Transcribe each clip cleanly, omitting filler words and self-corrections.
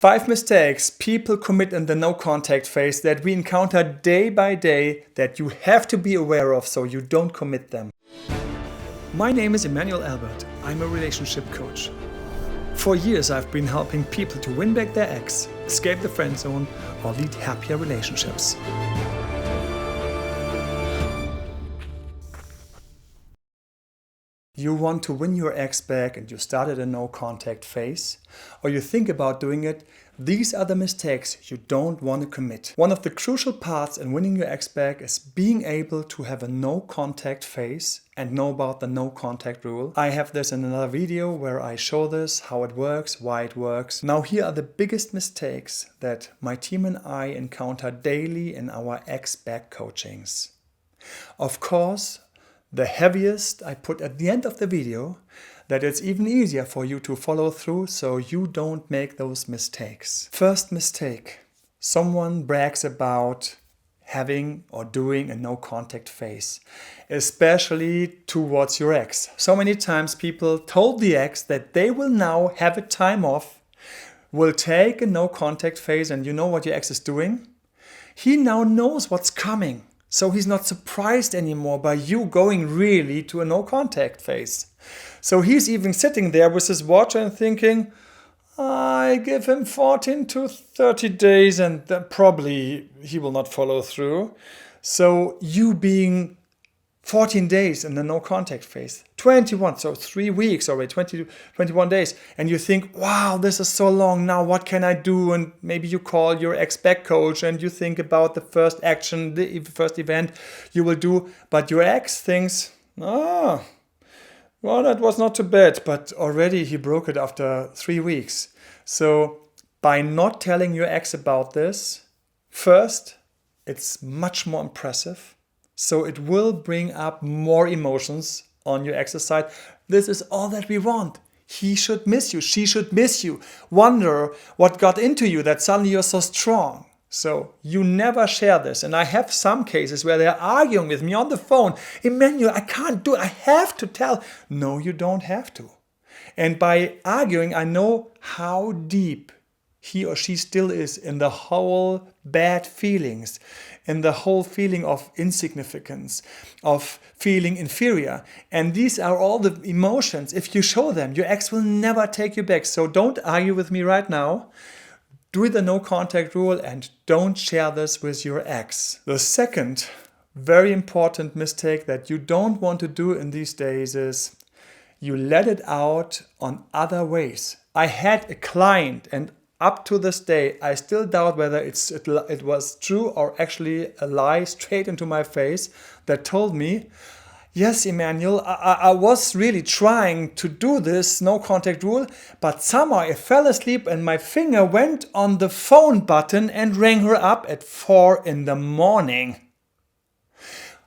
5 mistakes people commit in the no contact phase that we encounter day by day that you have to be aware of so you don't commit them. My name is Emanuel. I'm a relationship coach. For years I've been helping people to win back their ex, escape the friend zone, or lead happier relationships. You want to win your ex back and you started a no contact phase, or you think about doing it, these are the mistakes you don't want to commit. One of the crucial parts in winning your ex back is being able to have a no contact phase and know about the no contact rule. I have this in another video where I show this, how it works, why it works. Now here are the biggest mistakes that my team and I encounter daily in our ex back coachings. Of course, the heaviest I put at the end of the video, that it's even easier for you to follow through so you don't make those mistakes. First mistake, someone brags about having or doing a no contact phase, especially towards your ex. So many times people told the ex that they will now have a time off, will take a no contact phase, and you know what your ex is doing? He now knows what's coming. So he's not surprised anymore by you going really to a no contact phase. So he's even sitting there with his watch and thinking, I give him 14 to 30 days and then probably he will not follow through. So you being 14 days in the no contact phase, 21, so 3 weeks already, 21 days. And you think, wow, this is so long now, what can I do? And maybe you call your ex-back coach and you think about the first action, the first event you will do. But your ex thinks, well, that was not too bad, but already he broke it after 3 weeks. So by not telling your ex about this, first, it's much more impressive. So it will bring up more emotions on your ex's side. This is all that we want. He should miss you. She should miss you. Wonder what got into you that suddenly you're so strong. So you never share this. And I have some cases where they're arguing with me on the phone. Emanuel, I can't do it. I have to tell. No, you don't have to. And by arguing, I know how deep he or she still is in the whole bad feelings, in the whole feeling of insignificance, of feeling inferior. And these are all the emotions. If you show them, your ex will never take you back. So don't argue with me right now. Do the no contact rule and don't share this with your ex. The second very important mistake that you don't want to do in these days is you let it out on other ways. I had a client, and up to this day, I still doubt whether it was true or actually a lie straight into my face, that told me, yes, Emanuel, I was really trying to do this no contact rule, but somehow I fell asleep and my finger went on the phone button and rang her up at 4 a.m.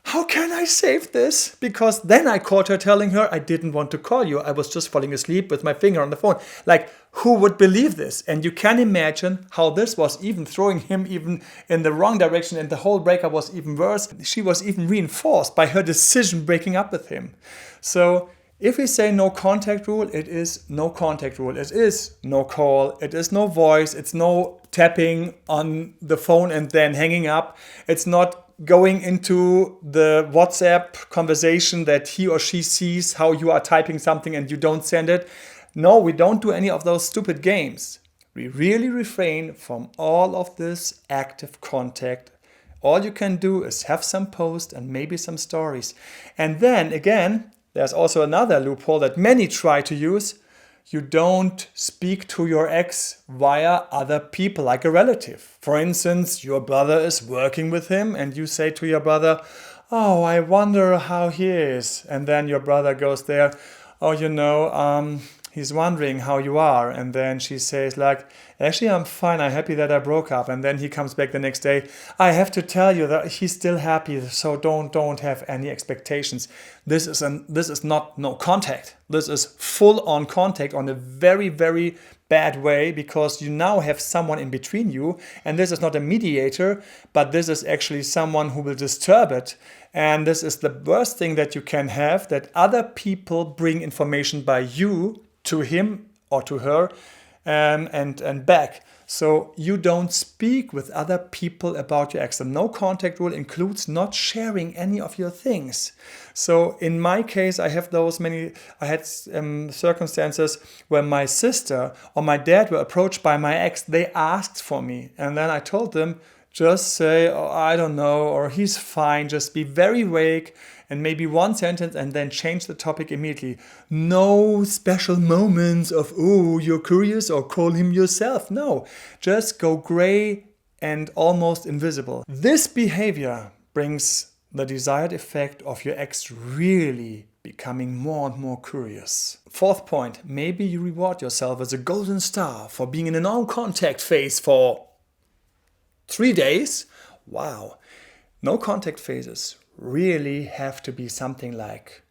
How can I save this? Because then I called her telling her I didn't want to call you. I was just falling asleep with my finger on the phone. Like, who would believe this? And you can imagine how this was even throwing him even in the wrong direction, and the whole breakup was even worse. She was even reinforced by her decision breaking up with him. So if we say no contact rule, it is no contact rule. It is no call. It is no voice. It's no tapping on the phone and then hanging up. It's not going into the WhatsApp conversation that he or she sees how you are typing something and you don't send it. No, we don't do any of those stupid games. We really refrain from all of this active contact. All you can do is have some posts and maybe some stories. And then again, there's also another loophole that many try to use. You don't speak to your ex via other people, like a relative. For instance, your brother is working with him and you say to your brother, oh, I wonder how he is. And then your brother goes there, oh, he's wondering how you are. And then she says like, actually, I'm fine. I'm happy that I broke up. And then he comes back the next day. I have to tell you that he's still happy. So don't have any expectations. This is not no contact. This is full on contact on a very, very bad way, because you now have someone in between you. And this is not a mediator, but this is actually someone who will disturb it. And this is the worst thing that you can have, that other people bring information by you to him or to her and back. So you don't speak with other people about your ex. The no contact rule includes not sharing any of your things. So in my case, I had circumstances where my sister or my dad were approached by my ex. They asked for me, and then I told them, just say, oh, I don't know, or he's fine. Just be very vague and maybe one sentence and then change the topic immediately. No special moments of, oh, you're curious, or call him yourself. No, just go gray and almost invisible. This behavior brings the desired effect of your ex really becoming more and more curious. Fourth point, maybe you reward yourself as a golden star for being in a no-contact phase for 3 days? Wow. No contact phases really have to be something like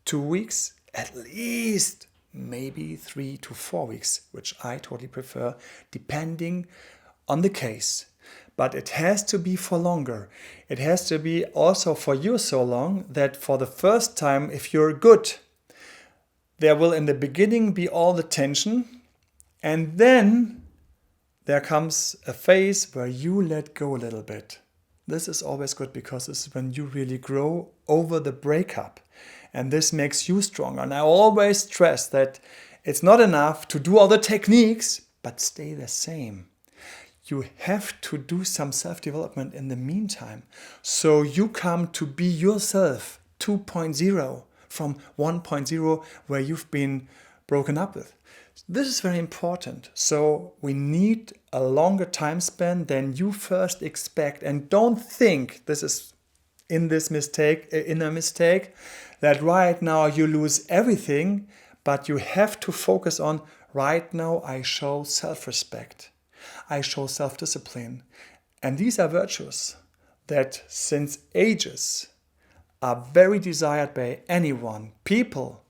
2 weeks, at least maybe 3 to 4 weeks, which I totally prefer, depending on the case. But it has to be for longer. It has to be also for you so long that for the first time, if you're good, there will in the beginning be all the tension, and then there comes a phase where you let go a little bit. This is always good because this is when you really grow over the breakup. And this makes you stronger. And I always stress that it's not enough to do all the techniques, but stay the same. You have to do some self-development in the meantime. So you come to be yourself 2.0 from 1.0 where you've been broken up with. This is very important. So we need a longer time span than you first expect. And don't think this is in a mistake, that right now you lose everything, but you have to focus on right now I show self-respect. I show self-discipline. And these are virtues that since ages are very desired by anyone. People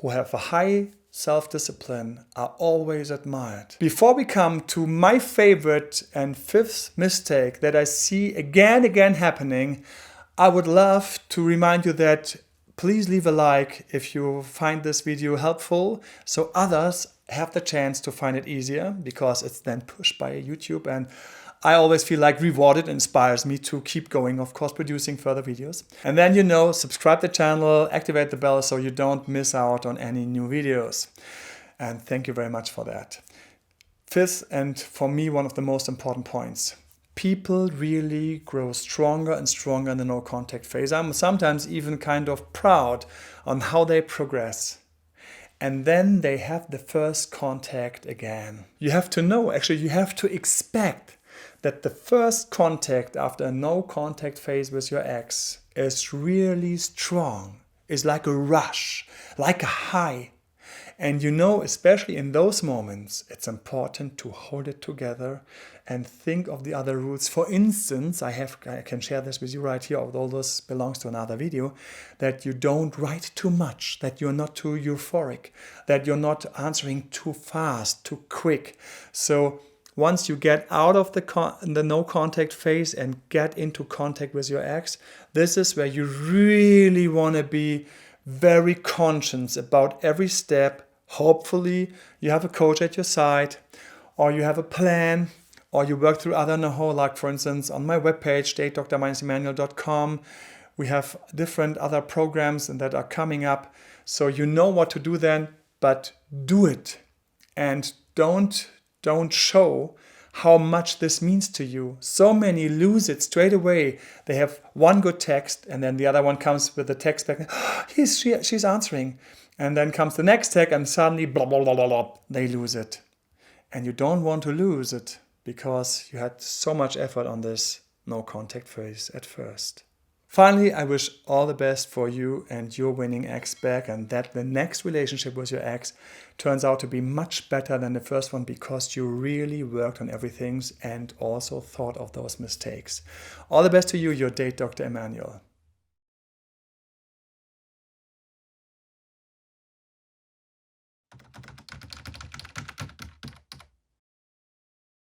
who have a high self-discipline are always admired. Before we come to my favorite and fifth mistake that I see again happening, I would love to remind you that please leave a like if you find this video helpful, so others have the chance to find it easier, because it's then pushed by YouTube, and I always feel like rewarded, inspires me to keep going, of course, producing further videos. And then, subscribe to the channel, activate the bell so you don't miss out on any new videos. And thank you very much for that. Fifth, and for me, one of the most important points. People really grow stronger and stronger in the no contact phase. I'm sometimes even kind of proud on how they progress. And then they have the first contact again. You have to know, actually, you have to expect that the first contact after a no contact phase with your ex is really strong, is like a rush, like a high. And especially in those moments, it's important to hold it together and think of the other routes. For instance, I can share this with you right here, although this belongs to another video, that you don't write too much, that you're not too euphoric, that you're not answering too fast, too quick. So once you get out of the no contact phase and get into contact with your ex, this is where you really want to be very conscious about every step. Hopefully you have a coach at your side, or you have a plan, or you work through other know-how, like for instance on my webpage, datedr-emanuel.com. We have different other programs that are coming up. So you know what to do then, but do it. And don't show how much this means to you. So many lose it straight away. They have one good text, and then the other one comes with the text back. She's answering. And then comes the next text, and suddenly, blah, blah, blah, blah, blah, they lose it. And you don't want to lose it, because you had so much effort on this no contact phase at first. Finally, I wish all the best for you and your winning ex back, and that the next relationship with your ex turns out to be much better than the first one, because you really worked on everything and also thought of those mistakes. All the best to you, your Date Dr. Emanuel.